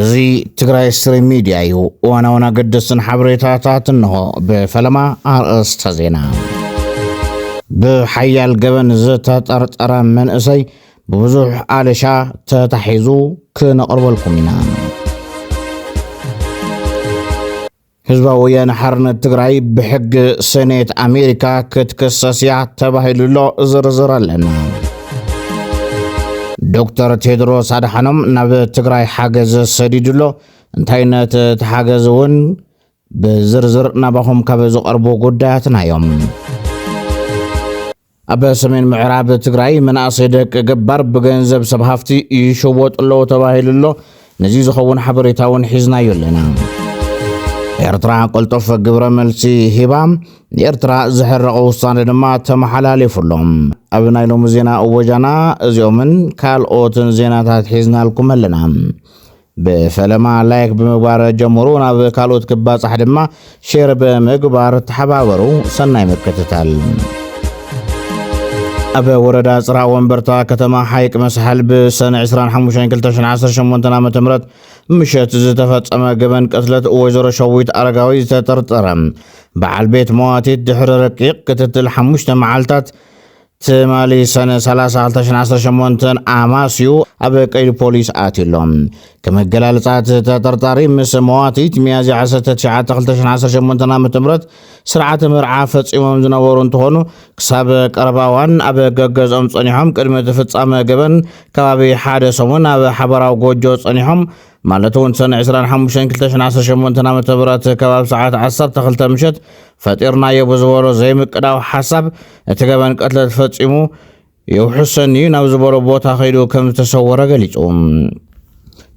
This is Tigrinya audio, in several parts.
زي تقرأ ستريم ميديا وانا قدسن حبريتاتات انه بفلما استزينا بحيال قبن زتات ارتقرا من اسي بوزوح آلشا تتحيزو كنقرب لكم ينام حزبا ويان حرنا تقرأي بحق سنة أمريكا كتكساسيا تباهي لله زرزر لنا دكتور تيدروس أدحانم ناب تقرأي حاجز سديد له انتاينا تحاجزون بزرزر نابهم كبزو أربو قداتنا يوم أبا سمين معراب تقرأي من أصيدك قبار بغنزب سبهافتي يشوبوت الله تباهي لله نزيز خوون حبريتاون حزنا يولنا إرترا قلتوف قبر ملسي هبام إرترا زحر قوصان لما تمحلالي فلهم أبناي لهم زينا أوجانا زيومن كال أوتن زينا تحيزنا لكم لنا بفلما لايك بمقبار جمهورون بكالوت كباس أحد ما شير بمقبار تحباورو سناي مكتتال أبا وردا صراع وانبرتا كتما حايك مسحل بسنة 25 متمرت مشت زتفت أما قبن قتلت وزر شويت أرقاوي تترطرم بعل بيت مواتي دحر رقيق كتتل حموشت معالتات تمالي سنة 13 آماسيو أبا قيل بوليس آتي لهم كما قلالتات تترطاري مس مواتي تميازي عسة 13 متمرت سرعة مرعافة إمام زنورون تهونو كساب قرباوان أبا قاقز أمصانيهم كلمة فتس أما قبن كبابي حادثون أبا حبراو قوجو صانيهم مالتون سنة 25 متمرت كباب ساعات 10 مشت فتيرنا يبزورو زي مقداو حسب اتقبن قتلت فتسيمو يوحسني نابزبورو بوتا خيدو كم تسورة قليتهم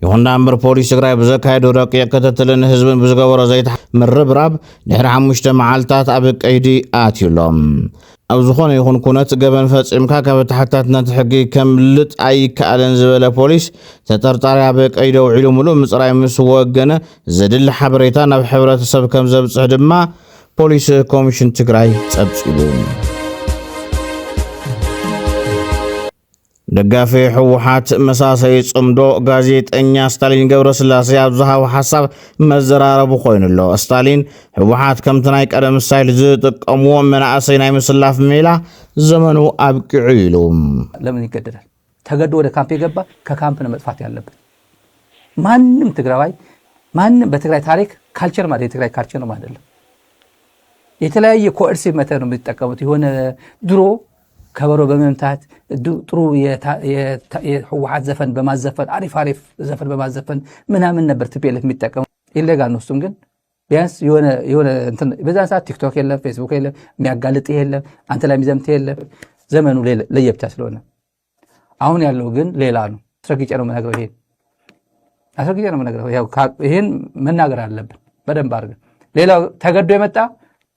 يهون أمر بوليس قرايب زكايدو رقيق كتتلن حزبن بزقورو زيت من ربراب نحر حموشت معالتات أبق أيدي آتيولهم أبزخون يخون كونت قبن فتسيمكا كبتحتاتنا تحقي كم لت أي كألن زبالة بوليس تترطاري أبق أيدو علوملو مصراي مسوقنا زدل حبريتان بحبرة سب كم زبط صحدما بوليس كوميشن تقراي تبسيبون دقافي حوحات مساسي صمدو غازيت انيا ستالين قبر سلاسي ابزها وحساب مزرارب خوين الله ستالين حوحات كم تناي قدم سايل زيتق امو من اسيناي مسلاف ميلا زمنو ابقعيلوم لمن يقدر تغدو ወደ ካምፕ የገባ ከካምፕ ነው መጥፋት ያለበት ማንንም ትግራዋይ ማንንም በትግራይ ታሪክ ካልቸር ማለት የትግራይ ካልቸር ነው ማለት ነው የተለያየ ኮርሲቭ ሜተድ ነው የሚጠቀሙት የሆነ ድሮ ከበሮ በመምታት ጥሩ የህወሓት ዘፈን በማዘፈን አሪፍ ዘፈን በማዘፈን ምናምን ነበር ትፔለት የሚጠቀሙ ኢሌጋል ነው እሱም ግን ቢያንስ የሆነ እንትን በዛ ሰዓት ቲክቶክ የለም ፌስቡክ የለም የሚያጋልጥ የለም አንተ ላይ የሚዘምት የለም ዘመኑ ለየብቻ ስለሆነ አሁን ያለው ግን ሌላ ነው አስረግጬ ነው የምነግረው ያው ይሄን መናገር አለብን በደንብ አድርገን ሌላው ተገዶ የመጣ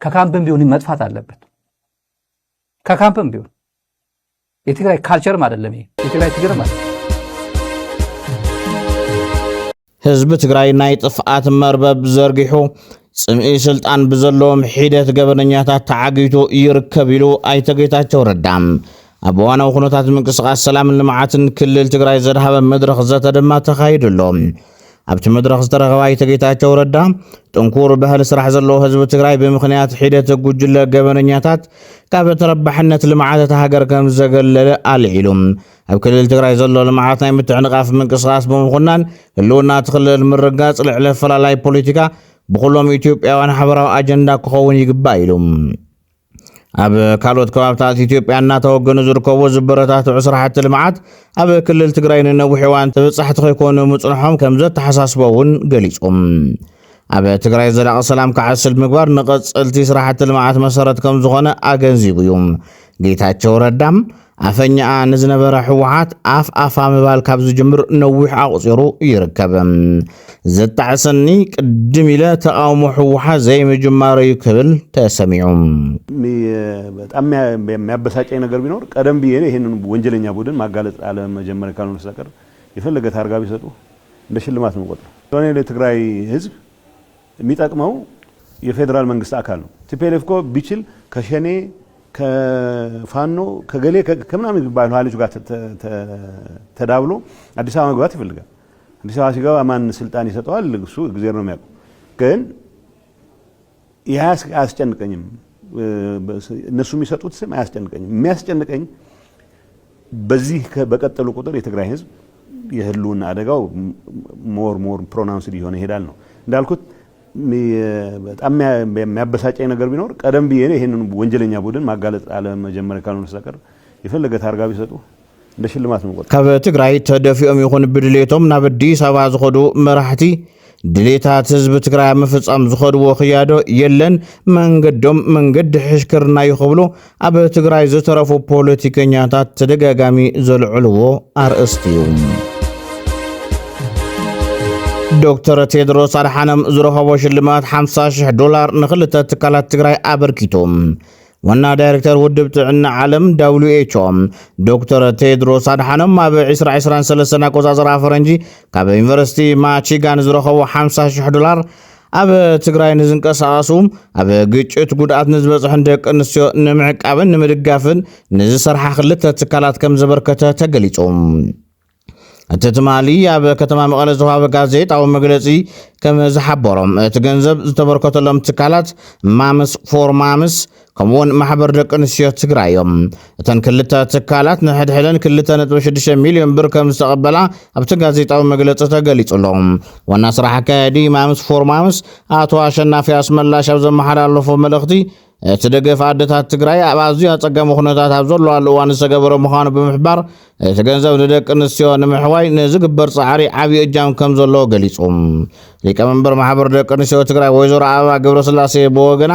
ከካምፕም ቢሆን መጥፋት አለበት ከካምፕም ቢሆን የትግራይ ካልቸር አይደለም ይሄ የትግራይ ትግር ማለት ህዝብ ትግራይ ናይ ጥፍአት መርበብ ዘርጊሑ ጽምኢ ስልጣን በዘሎም ሒደት ገበነኛታት ተዓጊቱ ይርከብ ኢሉ አይተገይታቸው ረዳም አብዋናው ሁነታት ምንቅስቃስ ሰላም ልማዓትን ክልል ትግራይ ዘድሃበ መድረኽ ዘተደማ ተኻይድሎም ኣብቲ መድረኽ ዝተረኸባ አይተገይታቸው ረዳ ጥንኩር ባህል ስራሕ ዘሎ ህዝብ ትግራይ በምኽንያት ሒደት ጉጅለ ገበነኛታት ካብ ተረባሕነት ልማዓት ሃገር ከም ዘገለለ አልዒሉም ኣብ ክልል ትግራይ ዘሎ ልማዓት ናይ ምትዕንቃፍ ምንቅስቃስ ብምኹናን ህልውና ትኽልል ምርጋጽ ልዕለ ፈላላይ ፖለቲካ ብኩሎም ኢትዮጵያውያን ሓበራዊ አጀንዳ ክኸውን ይግባእ ኢሉም ኣብ ካልኦት ከባብታት ኢትዮጵያ እናተወገኑ ዝርከቡ ዝበረታቱ ስራሕቲ ልማዓት ኣብ ክልል ትግራይ ንነዊሕ እዋን ተበጻሕቲ ኮይኮኑ ምጽንሖም ከም ዘተሓሳስበውን ገሊጾም ኣብ ትግራይ ዘላቂ ሰላም ክዓስል ምግባር ንቐጽልቲ ስራሕቲ ልማዓት መሰረት ከም ዝኾነ ኣገንዚቡ እዩ ጌታቸው ረዳም አፈኛ ንዝነበረ ህወሓት አፋ መባል ካብ ዝጅምር ነዊሕ አቁጽሩ ይርከብ ዘጣዕሰኒ ቅድም ኢለ ተቃውሞ ህወሓት ዘይ መጀመር ይክብል ተሰሚዑም በጣም የሚያበሳጨኝ ነገር ቢኖር ቀደም ቢዬ ይሄንን ወንጀለኛ ቡድን ማጋለጥ አለ መጀመር ካልሆነ ሰቀር የፈለገ ታርጋ ቢሰጡ እንደ ሽልማት ነው ቆጥሮ ለኔ ለትግራይ ህዝብ የሚጠቅመው የፌደራል መንግስት አካል ነው ቲፒኤልኤፍ ኮ ቢችል ከሸኔ ከፋኖ ከገሌ ከምናምን ባይሉ ኃይሎች ጋር ተዳብሎ አዲስ አበባ መግባት ይፈልጋል አዲስ አበባ ሲገባ ማን ስልጣን ይሰጠዋል? እሱ እግዚአብሔር ነው የሚያውቀው። ግን አያስጨንቀኝም። እነሱ የሚሰጡት ስም አያስጨንቀኝም። የሚያስጨንቀኝ በዚህ በቀጠሉ ቁጥር የትግራይ ህዝብ የህልውና አደጋው ሞር ፕሮናውንስድ እየሆነ ይሄዳል ነው እንዳልኩት። በጣም የሚያበሳጨኝ ነገር ቢኖር ቀደም ብዬ ይሄንን ወንጀለኛ ቡድን ማጋለጥ አለመጀመር ካልሆነ በስተቀር የፈለገ ታርጋ ቢሰጡ እንደ ሽልማት ነው ቆጥ ካብ ትግራይ ተደፊኦም ይኹን ብድሌቶም ናብ አዲስ አበባ ዝኸዱ መራሕቲ ድሌታት ህዝቢ ትግራይ ምፍጻም ዝኸድዎ ክያዶ የለን መንገዶም መንገዲ ሕሽክርና ይኽብሉ ኣብ ትግራይ ዝተረፉ ፖለቲከኛታት ተደጋጋሚ ዘልዕልዎ ኣርእስቲ እዩ። ዶክተር ቴድሮስ አድሓኖም ዝረኸቦ ሽልማት $50,000 ንኽልተ ትካላት ትግራይ ኣበርኪቶም። ዋና ዳይሬክተር ውድብ ጥዕና ዓለም WHO ዶክተር ቴድሮስ አድሓኖም ኣብ 2023 ኣቆጻጽራ ፈረንጂ ካብ ዩኒቨርሲቲ ማቺጋን ዝረኸቦ $50,000 ኣብ ትግራይ ንዝንቀሳቐሱ ኣብ ግጭት ጉድኣት ንዝበፅሐን ደቂ ኣንስትዮ ንምዕቃብን ንምድጋፍን ንዝሰርሓ ክልተ ትካላት ከም ዘበርከተ ተገሊጾም። እቲ ትማሊ ኣብ ከተማ መቐለ ዝወሃበ ጋዜጣዊ መግለጺ ከም ዝሓበሮም እቲ ገንዘብ ዝተበርከተሎም ትካላት ማምስ ፎር ማምስ ከምኡውን ማሕበር ደቂ ኣንስትዮ ትግራይ እዮም። እተን ክልተ ትካላት ንሕድሕደን 2.6 ሚልዮን ብር ከም ዝተቐበላ ኣብቲ ጋዜጣዊ መግለፂ ተገሊጹሎም። ዋና ስራሕ ኣካያዲ ማምስ ፎር ማምስ ኣቶ ኣሸናፊ ኣስመላሽ ኣብ ዘመሓላለፎ መልእኽቲ እቲ ደገፍ ኣዴታት ትግራይ ኣብ ኣዝዩ ኣጸጋሚ ኩነታት ኣብ ዘለዋሉ እዋን ዝተገበረ ምዃኑ ብምሕባር እቲ ገንዘብ ንደቂ ኣንስትዮ ንምሕዋይ ንዝግበር ጻዕሪ ዓብዪ እጃም ከም ዘለዎ ገሊጹ። ሊቀመንበር ማሕበር ደቂ ኣንስትዮ ትግራይ ወይዘሮ ኣበባ ገብረስላሴ ብወገና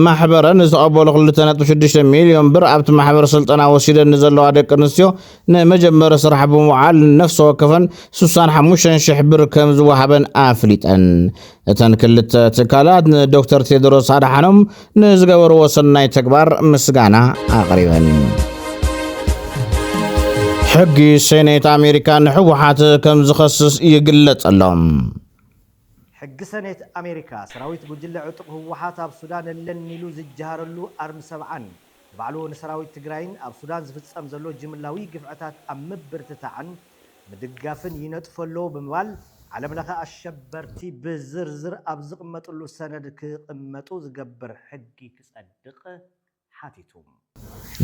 ማሕበረን ዝተቐበሉ 2.6 ሚልዮን ብር ኣብቲ ማሕበር ስልጠና ወሲደን ንዘለዋ ደቂ ኣንስትዮ ንመጀመሪ ስራሕ ብምውዓል ነፍሲ ወከፈን 65,000 ብር ከም ዝወሃበን ኣፍሊጠን። እተን ክልተ ትካላት ንዶክተር ቴድሮስ አድሓኖም ንዝገበርዎ ሰናይ ተግባር ምስጋና ኣቕሪበን። ሕጊ ሴኔት ኣሜሪካ ንሕወሓት ከም ዝኸስስ ይግለጸሎም። ሕጊ ሰኔት ኣሜሪካ ሰራዊት ጉጅለ ዕጡቕ ህወሓት ኣብ ሱዳን ለኒሉ ዝጀሃረሉ ኣርሚ 70 ባዕሉ ንሰራዊት ትግራይን ኣብ ሱዳን ዝፍጸም ዘሎ ጅምላዊ ግፍዕታት ኣብ ምብርትታዕን ምድጋፍን ይነጥፈሎ ብምባል ዓለም ለኸ ኣሸበርቲ ብዝርዝር ኣብ ዝቕመጥሉ ሰነድ ክቕመጡ ዝገብር ሕጊ ክጸድቕ ሓቲቱ።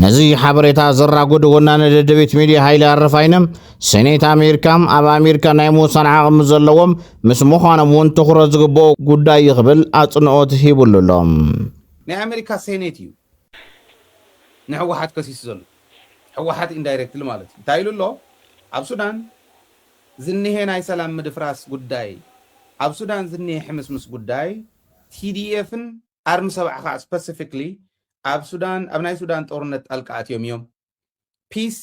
ነዚ ሓበሬታ ዘራጉድ ወናነ ደደቤት ሚድያ ሃይሊ ኣረፋይነም ሴኔት ኣሜሪካም ኣብ ኣሜሪካ ናይ ምውሳን ዓቕሚ ዘለዎም ምስ ምዃኖም እውን ትኹረት ዝግብኦ ጉዳይ ይኽብል ኣጽንዖት ሂቡሉሎም። ናይ ኣሜሪካ ሴኔት እዩ ንሕወሓት ከሲሱ ዘሎ ሕወሓት ኢንዳይሬክትሊ ማለት እዩ እንታይ ኢሉ ኣሎ ኣብ ሱዳን ዝኒሄ ናይ ሰላም ምድፍራስ ጉዳይ ኣብ ሱዳን ዝኒሄ ሕምስምስ ጉዳይ ቲዲኤፍን ኣርሚ 70 ከዓ ስፔሲፊክሊ ኣብ ሱዳን ኣብ ናይ ሱዳን ጦርነት ጣልቃ ኣትዮም እዮም ፒስ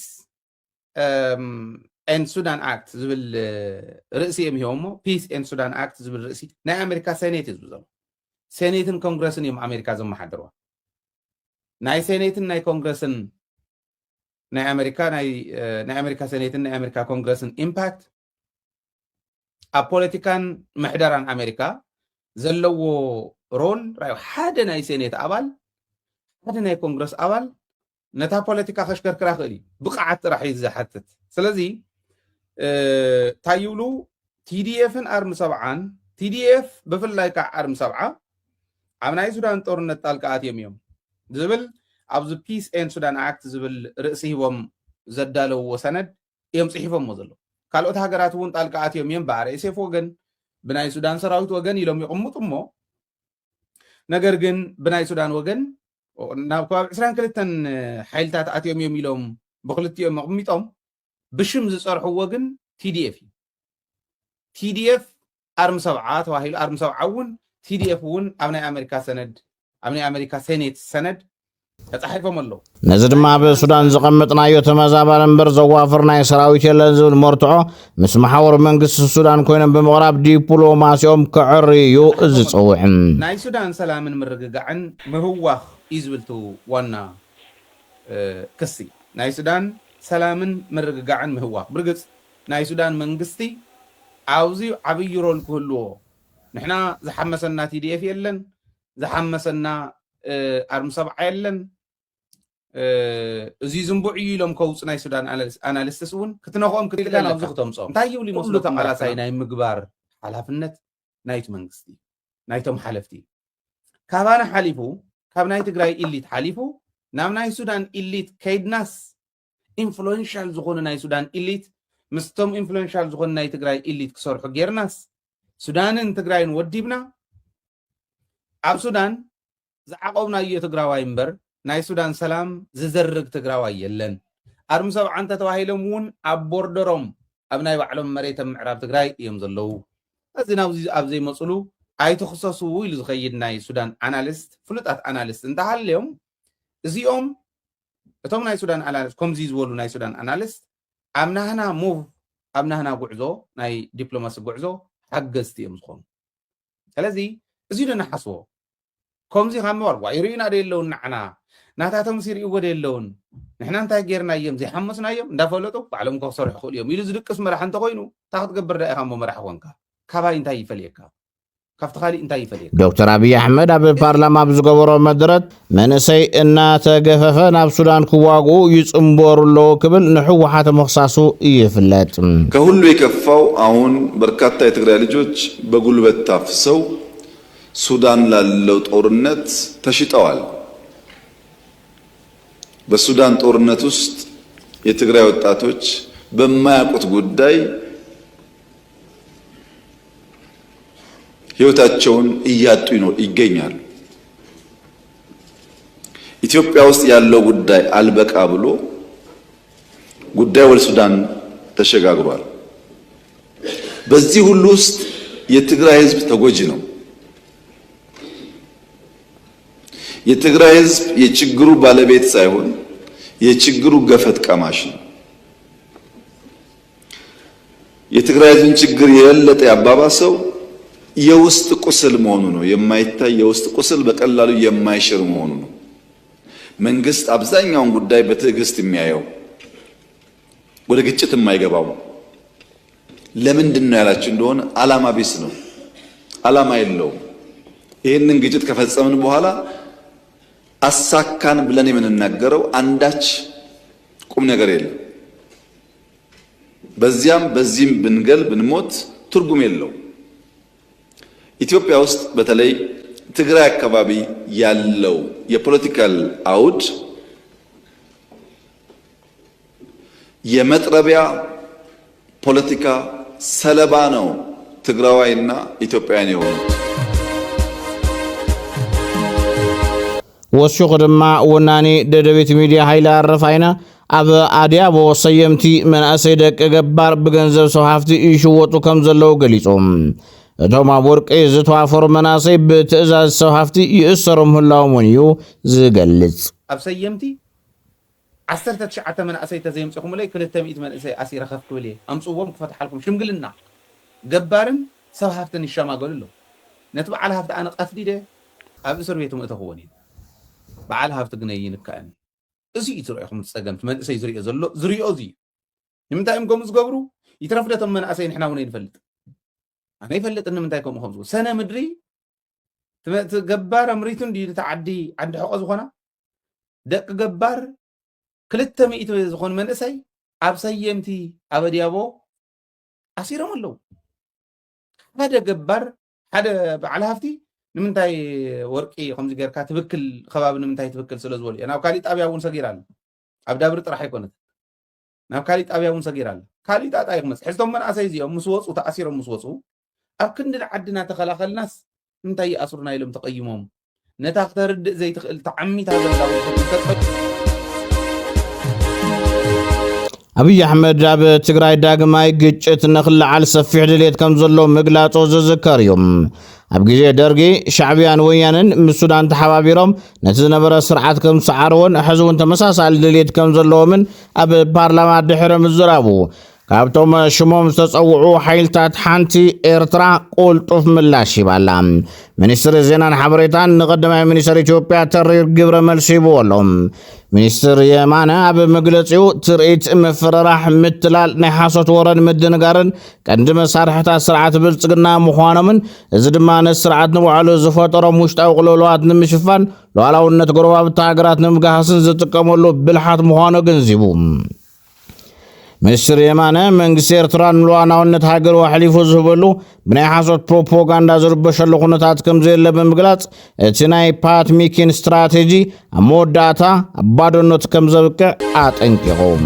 ኤንድ ሱዳን ኣክት ዝብል ርእሲ እዮም ሂቦሞ ፒስ ኤንድ ሱዳን ኣክት ዝብል ርእሲ ናይ ኣሜሪካ ሴኔት እዩ ዝብሎ ሴኔትን ኮንግረስን እዮም ኣሜሪካ ዘመሓድርዋ ናይ ሴኔትን ናይ ኮንግረስን ናይ ኣሜሪካ ሴኔትን ናይ ኣሜሪካ ኮንግረስን ኢምፓክት ኣብ ፖለቲካን ምሕደራን ኣሜሪካ ዘለዎ ሮል ራዩ ሓደ ናይ ሴኔት ኣባል ሓደ ናይ ኮንግረስ ኣባል ነታ ፖለቲካ ከሽከርክራ ክእል እዩ ብቕዓት ጥራሕ እዩ ዝሓትት። ስለዚ ታይብሉ ቲዲኤፍን ኣርሚ 70 ቲዲኤፍ ብፍላይ ከዓ ኣርሚ 70 ኣብ ናይ ሱዳን ጦርነት ጣልቃ ኣትዮም እዮም ዝብል ኣብዚ ፒስ ኤንድ ሱዳን ኣክት ዝብል ርእሲ ሂቦም ዘዳለውዎ ሰነድ እዮም ጽሒፎምዎ ዘሎ። ካልኦት ሃገራት እውን ጣልቃ ኣትዮም እዮም ብኣርኤስኤፍ ወገን ብናይ ሱዳን ሰራዊት ወገን ኢሎም ይቕምጡ እሞ ነገር ግን ብናይ ሱዳን ወገን ናብ ከባቢ 22 ሓይልታት ኣትዮም እዮም ኢሎም ብክልቲኦም ኣቕሚጦም ብሽም ዝፀርሕዎ ግን ቲዲኤፍ እዩ። ቲዲኤፍ ኣርሚ 70 ተባሂሉ ኣርሚ 70 እውን ቲዲኤፍ እውን ኣብ ናይ ኣሜሪካ ሰነድ ኣብ ናይ ኣሜሪካ ሴኔት ሰነድ ተጻሒፎም ኣለዉ። ነዚ ድማ ብሱዳን ዝቐመጥናዮ ተመዛባሊ እምበር ዘዋፍር ናይ ሰራዊት የለን ዝብል መርትዖ ምስ ማሕበር መንግስቲ ሱዳን ኮይኖም ብምቕራብ ዲፕሎማሲኦም ክዕርዩ ዝፅውዕ ናይ ሱዳን ሰላምን ምርግጋዕን ምህዋኽ እዩ ዝብልቱ ዋና ክሲ ናይ ሱዳን ሰላምን ምርግጋዕን ምህዋኽ ብርግፅ ናይ ሱዳን መንግስቲ ኣብዚ ዓብይ ሮል ክህልዎ ንሕና ዝሓመሰና ቲዲኤፍ የለን ዝሓመሰና ኣርሚ 70 የለን እዚ ዝንቡዕ ኢሎም ከውፅ ናይ ሱዳን ኣናሊስትስ እውን ክትነኽኦም ክትገና ኣብዚ ክተምፆም እንታይ ይብሉ ይመስሉ ተቃላሳይ ናይ ምግባር ሓላፍነት ናይቲ መንግስቲ ናይቶም ሓለፍቲ ካባና ሓሊፉ ካብ ናይ ትግራይ ኢሊት ሓሊፉ ናብ ናይ ሱዳን ኢሊት ከይድናስ ኢንፍሉዌንሻል ዝኾኑ ናይ ሱዳን ኢሊት ምስቶም ኢንፍሉዌንሻል ዝኾኑ ናይ ትግራይ ኢሊት ክሰርሑ ጌርናስ ሱዳንን ትግራይን ወዲብና ኣብ ሱዳን ዝዓቆብናዮ ትግራዋይ እምበር ናይ ሱዳን ሰላም ዝዘርግ ትግራዋይ የለን ኣርሚ ሰብዓን ተተባሂሎም እውን ኣብ ቦርደሮም ኣብ ናይ ባዕሎም መሬት ምዕራብ ትግራይ እዮም ዘለዉ እዚ ናብዚ ኣብ ዘይመፅሉ ኣይትኽሰሱ ኢሉ ዝኸይድ ናይ ሱዳን ኣናሊስት ፍሉጣት ኣናሊስት እንተሃልዮም እዚኦም እቶም ናይ ሱዳን ኣናሊስት ከምዚ ዝበሉ ናይ ሱዳን ኣናሊስት ኣብ ናህና ሙቭ ኣብ ናህና ጉዕዞ ናይ ዲፕሎማሲ ጉዕዞ ሓገዝቲ እዮም ዝኾኑ ስለዚ እዚ ንሓስቦ ከምዚ ካምባር ዋይሪና ደየለውን ንዓና ናታቶም ሲሪኡ ወደየለውን ንሕና እንታይ ጌርና እዮም ዘይሓመስናዮም እንዳፈለጡ ባዕሎም ክሰርሑ ይኽእሉ እዮም ኢሉ ዝድቅስ መራሒ እንተኮይኑ እታ ክትገብር ዳ ኢኻ እሞ መራሒ ኮንካ ካባይ እንታይ ይፈልየካ ካብቲ ካሊእ እንታይ ይፈልየካ ዶክተር አብይ አሕመድ ኣብ ፓርላማ ብዝገበሮ መድረት መንእሰይ እናተገፈፈ ናብ ሱዳን ክዋግኡ ይጽምበሩ ኣለዎ ክብል ንሕወሓት መኽሳሱ ይፍለጥ ከሁሉ የከፋው አሁን በርካታ የትግራይ ልጆች በጉልበት ታፍሰው ሱዳን ላለው ጦርነት ተሽጠዋል በሱዳን ጦርነት ውስጥ የትግራይ ወጣቶች በማያውቁት ጉዳይ ህይወታቸውን እያጡ ይገኛሉ ኢትዮጵያ ውስጥ ያለው ጉዳይ አልበቃ ብሎ ጉዳይ ወደ ሱዳን ተሸጋግሯል በዚህ ሁሉ ውስጥ የትግራይ ህዝብ ተጎጂ ነው የትግራይ ህዝብ የችግሩ ባለቤት ሳይሆን የችግሩ ገፈት ቀማሽ ነው የትግራይ ህዝብን ችግር የበለጠ ያባባሰው የውስጥ ቁስል መሆኑ ነው የማይታይ የውስጥ ቁስል በቀላሉ የማይሽር መሆኑ ነው መንግስት አብዛኛውን ጉዳይ በትዕግስት የሚያየው ወደ ግጭት የማይገባው ለምንድን ነው ያላችሁ እንደሆነ አላማ ቢስ ነው አላማ የለውም ይሄንን ግጭት ከፈጸምን በኋላ አሳካን ብለን የምንናገረው አንዳች ቁም ነገር የለም በዚህም ብንገል ብንሞት ትርጉም የለው ኢትዮጵያ ውስጥ በተለይ ትግራይ አካባቢ ያለው የፖለቲካል አውድ የመጥረቢያ ፖለቲካ ሰለባ ነው ትግራዋይና ኢትዮጵያውያን የሆኑት ወሽኹ ድማ ወናኒ ደደቤት ሚድያ ሃይለ አረፋይና ኣብ ኣድያቦ ሰየምቲ መናእሰይ ደቂ ገባር ብገንዘብ ሰው ሃፍቲ ይሽወጡ ከም ዘለዉ ገሊፆም እቶም ኣብ ወርቂ ዝተዋፈሩ መናእሰይ ብትእዛዝ ሰው ሃፍቲ ይእሰሩ ምህላዎም እዩ ዝገልጽ ኣብ ሰየምቲ 19 መናእሰይ ተዘይምፅኹም ለይ 200 መናእሰይ ኣሲረ ከፍ ክብል እየ ኣምፅዎም ክፈትሓልኩም ሽምግልና ገባርን ሰው ሃፍትን ይሸማገሉ ኣለዉ ነቲ በዓል ሃፍቲ ኣነ ቀፍዲደ ኣብ እስር ቤት ምእተኽዎን እዩ በዓል ሃፍቲ ግን ይንካእኒ እዚ ትርእኹም ትጸገምት መንእሰይ ዝርኦ ዘሎ ዝርኦ እዚ ንምንታይ እዮም ከምኡ ዝገብሩ ይትረፍደቶም መናእሰይ ንሕና እውን ይንፈልጥ ኣነ ይፈልጥ ንምንታይ ከምኡ ከም ዝገብሩ ሰነ ምድሪ ገባር ኣምሪቱን ዲ ተዓዲ ዓዲ ሕቆ ዝኾና ደቂ ገባር 200 ዝኾኑ መንእሰይ ኣብ ሰየምቲ ኣብ ኣድያቦ ኣሲሮም ኣለዉ ሓደ ገባር ሓደ በዓል ሃፍቲ ንምንታይ ወርቂ ከምዚ ጌርካ ትብክል ከባቢ ንምንታይ ትብክል ስለ ዝበሉ ናብ ካሊእ ጣብያ እውን ሰጊራ ኣሎ ኣብ ዳብሪ ጥራሕ ኣይኮነት ናብ ካሊእ ጣብያ እውን ሰጊራ ኣሎ ካሊእ ጣጣ ይኽመፅ ሕዝቶም መናእሰይ እዚኦም ምስ ወፁ ተኣሲሮም ምስ ወፁ ኣብ ክንዲ ዓድና ተኸላኸልናስ ንምንታይ ይኣስሩና ኢሎም ተቐይሞም ነታ ክተርድእ ዘይትኽእል ተዓሚታ ዘላው አብይ አሕመድ ኣብ ትግራይ ዳግማይ ግጭት ንኽልዓል ሰፊሕ ድሌት ከም ዘሎ ምግላጾ ዝዝከር እዩ ኣብ ግዜ ደርጊ ሻዕብያን ወያንን ምስ ሱዳን ተሓባቢሮም ነቲ ዝነበረ ስርዓት ከም ሰዓርዎን ሕዚ እውን ተመሳሳሊ ድሌት ከም ዘለዎምን ኣብ ፓርላማ ድሕሪ ምዝራቡ ካብቶም ሽሞም ዝተጸውዑ ሓይልታት ሓንቲ ኤርትራ ቁልጡፍ ምላሽ ይባላ ሚኒስትር ዜናን ሓበሬታን ንቀዳማይ ሚኒስትር ኢትዮጵያ ተሪር ግብረ መልሲ ይብዎም ሚኒስትር የማነ ኣብ መግለጺኡ ትርኢት መፈራራሕ ምትላል ናይ ሓሶት ወረን ምድንጋርን ቀንዲ መሳርሕታት ስርዓት ብልጽግና ምዃኖምን እዚ ድማ ንስርዓት ንባዕሉ ዝፈጠሮም ውሽጣዊ ቅልውላዋት ንምሽፋን ሉዓላውነት ጎረባብቲ ሃገራት ንምጋሃስን ዝጥቀመሉ ብልሓት ምዃኑ ገንዚቡ ሚኒስትር የማነ መንግስቲ ኤርትራን ሉዓላውነት ሃገር ወሕሊፉ ዝህበሉ ብናይ ሓሶት ፕሮፓጋንዳ ዝርበሸሉ ኩነታት ከም ዘየለ ብምግላጽ እቲ ናይ ፓት ሚኪን ስትራቴጂ ኣብ መወዳእታ ኣብ ባዶነት ከም ዘብቅዕ ኣጠንቂቖም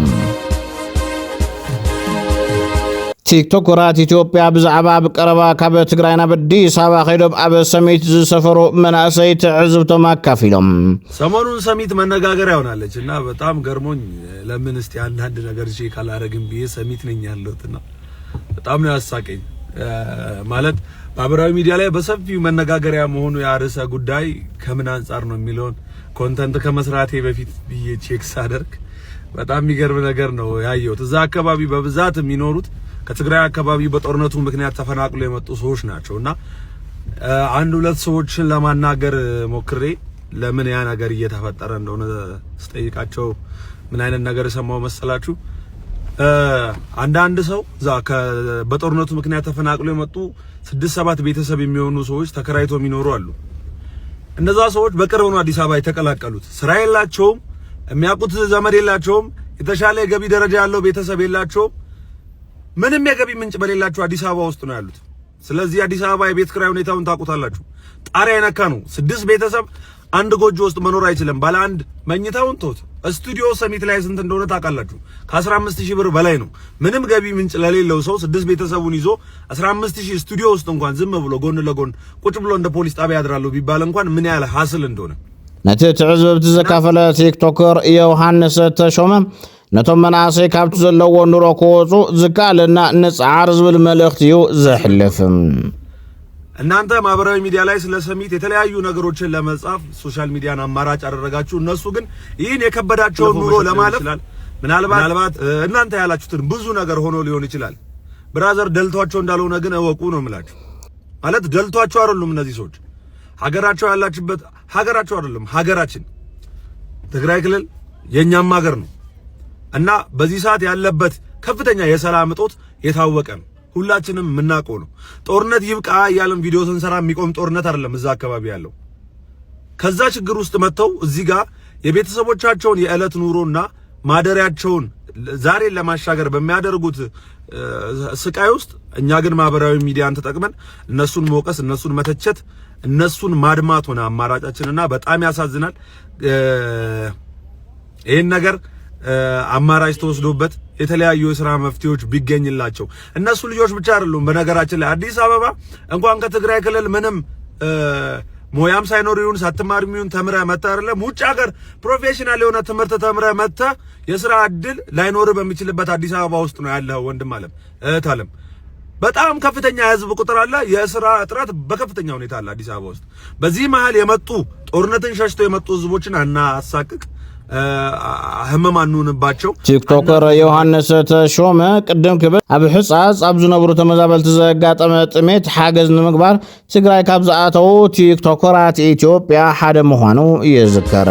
ቲክቶከራት ኢትዮጵያ ብዛዕባ ብቀረባ ካብ ትግራይ ናብ አዲስ አበባ ኸይዶም ኣብ ሰሚት ዝሰፈሩ መናእሰይ ትዕዝብቶም አካፊሎም ሰሞኑን ሰሚት መነጋገሪያ ሆናለች እና በጣም ገርሞኝ ለምን እስቲ አንድ ነገር ቼክ አላረግም ብዬ ሰሚት ነኝ ያለሁትና በጣም ነው ያሳቀኝ ማለት ማህበራዊ ሚዲያ ላይ በሰፊው መነጋገሪያ መሆኑ ያርሰ ጉዳይ ከምን አንፃር ነው የሚለውን ኮንተንት ከመስራቴ በፊት ብዬ ቼክ ሳደርግ በጣም የሚገርም ነገር ነው ያየሁት እዛ አካባቢ በብዛት የሚኖሩት ከትግራይ አካባቢ በጦርነቱ ምክንያት ተፈናቅለው የመጡ ሰዎች ናቸውና አንድ ሁለት ሰዎችን ለማናገር ሞክሬ ለምን ያ ነገር እየተፈጠረ እንደሆነ ስጠይቃቸው ምን አይነት ነገር ሰማው መሰላችሁ አንድ ሰው በጦርነቱ ምክንያት ተፈናቅለው የመጡ 6-7 ቤተሰብ የሚሆኑ ሰዎች ተከራይተው የሚኖሩ አሉ እነዛ ሰዎች በቅርብ ነው አዲስ አበባ የተቀላቀሉት ስራ የላቸውም የሚያውቁት ዘመድ የላቸውም የተሻለ የገቢ ደረጃ ያለው ቤተሰብ የላቸውም ምንም የገቢ ምንጭ በሌላቸው አዲስ አበባ ውስጥ ነው ያሉት ስለዚህ አዲስ አበባ የቤት ኪራይ ሁኔታውን ታውቁታላችሁ ጣሪያ የነካ ነው 6 ቤተሰብ አንድ ጎጆ ውስጥ መኖር አይችልም ባለ አንድ መኝታውን ተውት ስቱዲዮ ሰሚት ላይ ስንት እንደሆነ ታውቃላችሁ ከ15000 ብር በላይ ነው ምንም ገቢ ምንጭ ለሌለው ሰው 6 ቤተሰቡን ይዞ 15000 ስቱዲዮ ውስጥ እንኳን ዝም ብሎ ጎን ለጎን ቁጭ ብሎ እንደ ፖሊስ ጣቢያ ያድራሉ ቢባል እንኳን ምን ያህል ሐስል እንደሆነ ነቲ ትዕዝብቲ ዘካፈለ ቲክቶከር ዮሐንስ ተሾመ ነቶም መናእሰይ ካብቲ ዘለዎ ኑሮ ክወፁ ዝካልና ንጻዓር ዝብል መልእኽቲ እዩ ዘሕልፍ እናንተ ማህበራዊ ሚዲያ ላይ ስለ ሰሚት የተለያዩ ነገሮችን ለመጻፍ ሶሻል ሚዲያን አማራጭ አደረጋችሁ እነሱ ግን ይህን የከበዳቸው ኑሮ ለማለፍ ምናልባት እናንተ ያላችሁትን ብዙ ነገር ሆኖ ሊሆን ይችላል ብራዘር ደልቷቸው እንዳልሆነ ግን እወቁ ነው የምላችሁ ማለት ደልቷቸው አይደሉም እነዚህ ሰዎች ሀገራቸው ያላችበት ሀገራቸው አይደለም ሀገራችን ትግራይ ክልል የኛም ሀገር ነው እና በዚህ ሰዓት ያለበት ከፍተኛ የሰላም እጦት የታወቀ ነው ሁላችንም ምናቀው ነው ጦርነት ይብቃ ያለን ቪዲዮ ስንሰራ የሚቆም ጦርነት አይደለም እዛ አካባቢ ያለው ከዛ ችግር ውስጥ መተው እዚህ ጋር የቤተሰቦቻቸውን የዕለት ኑሮና ማደሪያቸውን ዛሬ ለማሻገር በሚያደርጉት ስቃይ ውስጥ እኛ ግን ማህበራዊ ሚዲያን ተጠቅመን እነሱን መውቀስ እነሱን መተቸት እነሱን ማድማት ሆነ አማራጫችንና በጣም ያሳዝናል ይሄን ነገር አማራጭ ተወስዶበት የተለያዩ የሥራ መፍትሄዎች ቢገኝላቸው እነሱ ልጆች ብቻ አይደሉም በነገራችን ላይ አዲስ አበባ እንኳን ከትግራይ ክልል ምንም ሞያም ሳይኖር ሳትማርሚውን ተምረ መጣ አይደለም ውጭ ሀገር ፕሮፌሽናል የሆነ ትምህርት ተምረ መጣ የሥራ እድል ላይኖር በሚችልበት አዲስ አበባ ውስጥ ነው ያለው ወንድም አለም እህት አለም በጣም ከፍተኛ ህዝብ ቁጥር አለ የሥራ እጥረት በከፍተኛ ሁኔታ አለ አዲስ አበባ ውስጥ በዚህ መሃል የመጡ ጦርነትን ሸሽተው የመጡ ህዝቦችን አናሳቅቅ ህመማኑንባቸው ቲክቶከር ዮሐንስ ተሾመ ቅድም ክብል ኣብ ሕጻጽ ኣብ ዝነብሩ ተመዛበልቲ ዘጋጠመ ጥሜት ሓገዝ ንምግባር ትግራይ ካብ ዝኣተው ቲክቶከራት ኢትዮጵያ ሓደ ምዃኑ ይዝከር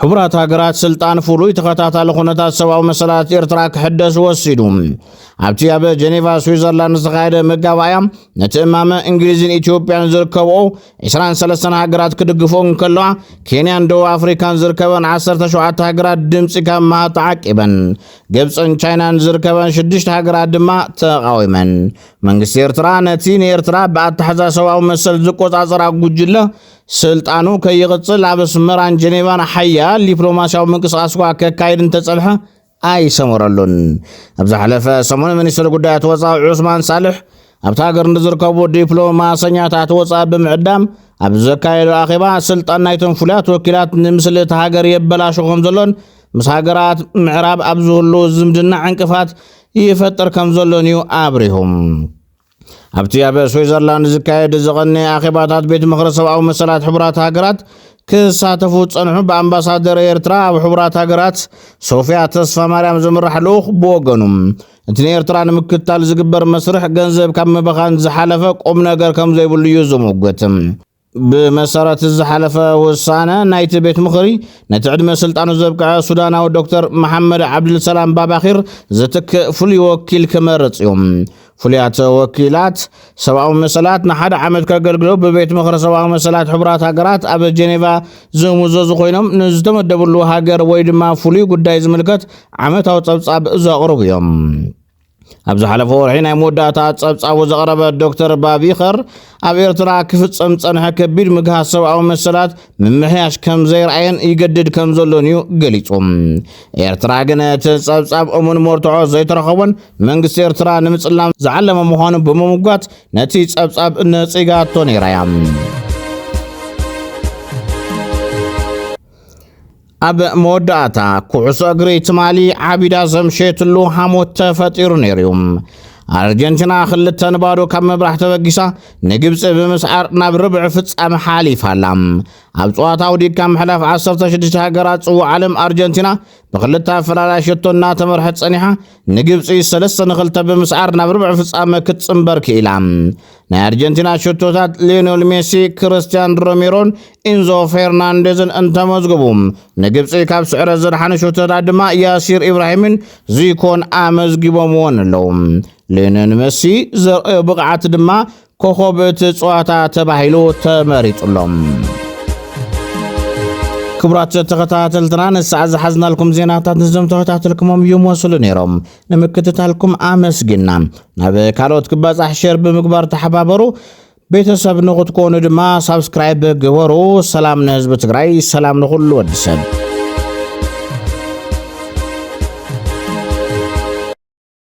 حبرات هاجرات سلطان فلوي تخطات لخونات سبعة مسألة إرتراك حدث وسيدهم عبتي أبا جنيفا سويسرلاند سقايد مقاوايا نتأمام إنجليزين إثيوبيان زركبو 23 هاجرات كدقفون كلها كينيان دو أفريكان زركبان 10 هاجرات دمسي كما تعقبا جبسن تشاينان زركبان 6 هاجرات دما تقاومن منغسي إرترا نتين إرترا بعد تحزا سبعة مسألة زقوط عزرا قجلة سلطانو كي يغتصل عبس مران جنيفان حيا ዲፕሎማሲያዊ መንቀሳቀስ ከካይድን ተጸልሐ አይሰመረሉን አብዛ ሐለፈ ሰሞኑ ሚኒስትር ጉዳያት ወፃኢ ዑስማን ሳልሕ ኣብታ ሀገር እንደዝርከቡ ዲፕሎማሰኛታት ወፃኢ ብምዕዳም ኣብ ዘካየዱ አኺባ ስልጣን ናይቶም ፍሉያት ወኪላት ንምስልት ሀገር የበላሹ ከም ዘሎን ምስ ሃገራት ምዕራብ ኣብ ዝህሉ ዝምድና ዕንቅፋት ይፈጥር ከም ዘሎን እዩ አብሪሁም ኣብቲ ኣብ ስዊዘርላንድ ዝካየድ ዝቐኒ አኺባታት ቤት ምክሪ ሰብኣዊ መሰላት ሕቡራት ሃገራት ክሳተፉ ጸንሑ በአምባሳደር ኤርትራ ኣብ ሕቡራት ሃገራት ሶፊያ ተስፋ ማርያም ዝምራሕ ልኡኽ ብወገኑ እቲ ኤርትራ ንምክትታል ዝግበር መስርሕ ገንዘብ ካብ ምብኻን ዝሓለፈ ቁም ነገር ከም ዘይብሉ እዩ ዝምውግት። ብመሰረት ዝሓለፈ ውሳነ ናይቲ ቤት ምኽሪ ነቲ ዕድመ ስልጣኑ ዘብቅዐ ሱዳናዊ ዶክተር መሐመድ ዓብድልሰላም ባባኺር ዝትክእ ፍሉይ ወኪል ክመርጽ እዩ። ፍሉያት ወኪላት ሰብኣዊ መሰላት ንሓደ ዓመት ከገልግሉ ብቤት ምኽሪ ሰብኣዊ መሰላት ሕቡራት ሃገራት ኣብ ጀኔቫ ዝምዘዙ ኮይኖም ንዝተመደብሉ ሃገር ወይ ድማ ፍሉይ ጉዳይ ዝምልከት ዓመታዊ ጸብጻብ ዘቕርቡ እዮም። ኣብ ዝሓለፈ ወርሒ ናይ መወዳእታ ጸብጻቡ ዘቕረበ ዶክተር ባቢኸር ኣብ ኤርትራ ክፍጸም ጸንሐ ከቢድ ምግሃስ ሰብኣዊ መሰላት ምምሕያሽ ከም ዘይረኣየን ይገድድ ከም ዘሎን እዩ ገሊጹ። ኤርትራ ግን እቲ ጸብጻብ እሙን መርትዖ ዘይተረኸቦን መንግስቲ ኤርትራ ንምጽላም ዝዓለመ ምዃኑ ብምምጓት ነቲ ጸብጻብ ነጺጋቶ ነይራ እያ። ኣብ መወዳእታ ኩዕሶ እግሪ ትማሊ ዓቢዳ ዘምሸትሉ ሃሞት ተፈጢሩ ነይሩ እዩ። ኣርጀንቲና 2-0 ካብ ምብራህ ተበጊሳ ንግብፂ ብምስዓር ናብ ርብዕ ፍጻመ ሓሊፋ ኣላ። ኣብ ጸወታ ውዲድካ ምሕላፍ 16 ሃገራት ጽዋዕ ዓለም ኣርጀንቲና ብኽልተ ኣፈላላይ ሽቶ እናተመርሐት ጸኒሓ ንግብፂ 3-2 ብምስዓር ናብ ርብዕ ፍጻመ ክትጽምበር ክኢላ። ናይ ኣርጀንቲና ሽቶታት ሊዮኔል ሜሲ፣ ክርስቲያን ሮሜሮን ኢንዞ ፌርናንዴዝን እንተመዝግቡ ንግብፂ ካብ ስዕረት ዝድሓኑ ሽቶታት ድማ ያሲር ኢብራሂምን ዚኮን ኣመዝጊቦምዎን ኣለዉ። ሊዮኔል ሜሲ ዘርአዮ ብቕዓት ድማ ኮኸብ እቲ ጸወታ ተባሂሉ ተመሪጹሎም። ክቡራት ተኸታተልትና ንሰዓት ዝሓዝናልኩም ዜናታት ንዞም ተኸታተልኩሞም ይመስሉ ነይሮም። ንምክትታልኩም ኣመስግና ናብ ካልኦት ክባጻሕ ሼር ብምግባር ተሓባበሩ። ቤተሰብ ንኽትኮኑ ድማ ሳብስክራይብ ግበሩ። ሰላም ንህዝቢ ትግራይ፣ ሰላም ንኹሉ ወዲ ሰብ።